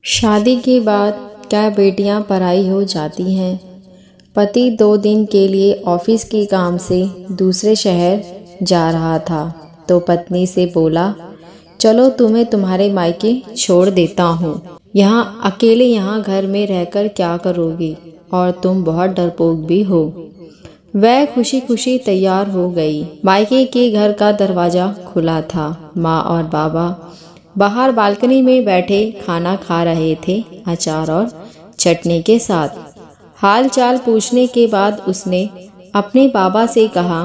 शादी के बाद क्या बेटियां पराई हो जाती हैं। पति 2 दिन के लिए ऑफिस के काम से दूसरे शहर जा रहा था तो पत्नी से बोला, चलो तुम्हें तुम्हारे मायके छोड़ देता हूँ। यहाँ अकेले यहाँ घर में रहकर क्या करोगी, और तुम बहुत डरपोक भी हो। वह खुशी खुशी तैयार हो गई। मायके के घर का दरवाजा खुला था। माँ और बाबा बाहर बालकनी में बैठे खाना खा रहे थे, अचार और चटनी के साथ। हाल चाल पूछने के बाद उसने अपने बाबा से कहा,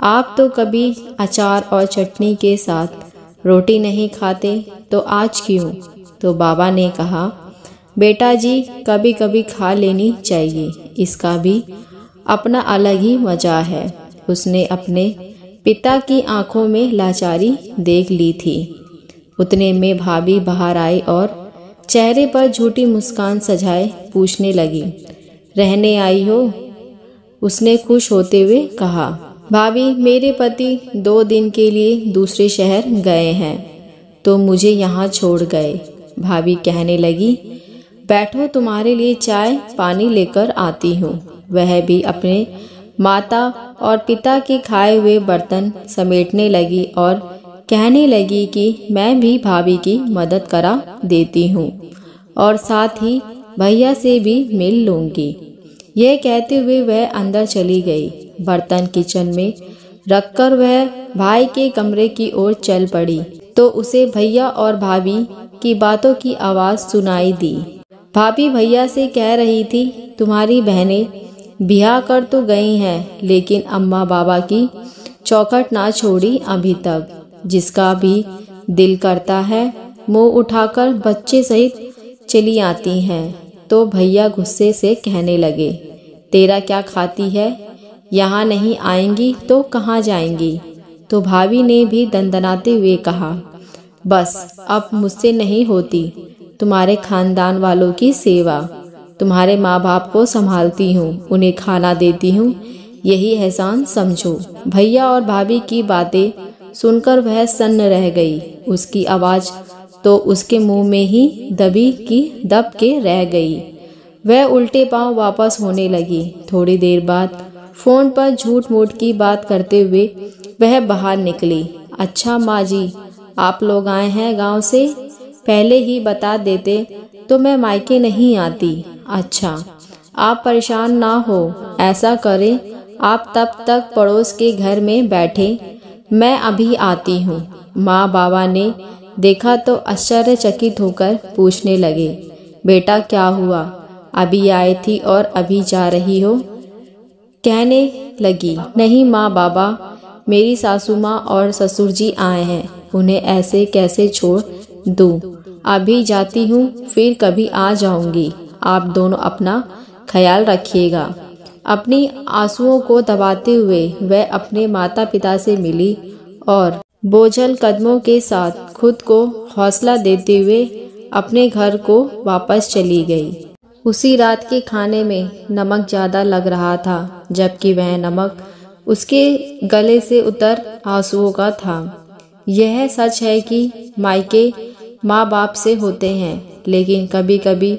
आप तो कभी अचार और चटनी के साथ रोटी नहीं खाते, तो आज क्यों? तो बाबा ने कहा, बेटा जी कभी कभी खा लेनी चाहिए, इसका भी अपना अलग ही मजा है। उसने अपने पिता की आंखों में लाचारी देख ली थी। उतने में भाभी बाहर आई और चेहरे पर झूठी मुस्कान सजाए पूछने लगी, रहने आई हो? उसने खुश होते हुए कहा, भाभी मेरे पति 2 दिन के लिए दूसरे शहर गए हैं तो मुझे यहाँ छोड़ गए। भाभी कहने लगी, बैठो तुम्हारे लिए चाय पानी लेकर आती हूँ। वह भी अपने माता और पिता के खाए हुए बर्तन समेटने लगी और कहने लगी कि मैं भी भाभी की मदद करा देती हूँ और साथ ही भैया से भी मिल लूँगी। यह कहते हुए वह अंदर चली गई। बर्तन किचन में रखकर वह भाई के कमरे की ओर चल पड़ी तो उसे भैया और भाभी की बातों की आवाज़ सुनाई दी। भाभी भैया से कह रही थी, तुम्हारी बहनें ब्याह कर तो गई हैं, लेकिन अम्मा बाबा की चौखट ना छोड़ी अभी तक। जिसका भी दिल करता है मुंह उठाकर बच्चे सहित चली आती हैं। तो भैया गुस्से से कहने लगे, तेरा क्या खाती है? यहाँ नहीं आएंगी तो कहाँ जाएंगी? तो भाभी ने भी दंदनाते हुए कहा, बस अब मुझसे नहीं होती तुम्हारे खानदान वालों की सेवा। तुम्हारे माँ बाप को संभालती हूँ, उन्हें खाना देती हूँ, यही एहसान समझो। भैया और भाभी की बातें सुनकर वह सन्न रह गई। उसकी आवाज़ तो उसके मुंह में ही दब के रह गई। वह उल्टे पांव वापस होने लगी। थोड़ी देर बाद फोन पर झूठ मूठ की बात करते हुए वह बाहर निकली। अच्छा माँ जी, आप लोग आए हैं गांव से? पहले ही बता देते तो मैं मायके नहीं आती। अच्छा, आप परेशान ना हो, ऐसा करें आप तब तक पड़ोस के घर में बैठे, मैं अभी आती हूँ। माँ बाबा ने देखा तो आश्चर्यचकित होकर पूछने लगे, बेटा क्या हुआ? अभी आई थी और अभी जा रही हो? कहने लगी, नहीं माँ बाबा, मेरी सासू माँ और ससुर जी आए हैं, उन्हें ऐसे कैसे छोड़ दूँ? अभी जाती हूँ, फिर कभी आ जाऊँगी। आप दोनों अपना ख्याल रखिएगा। अपनी आंसुओं को दबाते हुए वह अपने माता पिता से मिली और बोझल कदमों के साथ खुद को हौसला देते हुए अपने घर को वापस चली गई। उसी रात के खाने में नमक ज़्यादा लग रहा था, जबकि वह नमक उसके गले से उतर आंसुओं का था। यह सच है कि मायके माँ बाप से होते हैं, लेकिन कभी कभी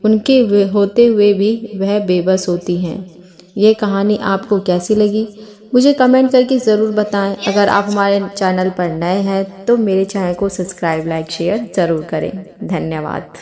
उनके होते हुए भी वह बेबस होती हैं। ये कहानी आपको कैसी लगी मुझे कमेंट करके ज़रूर बताएं। अगर आप हमारे चैनल पर नए हैं तो मेरे चैनल को सब्सक्राइब लाइक शेयर ज़रूर करें। धन्यवाद।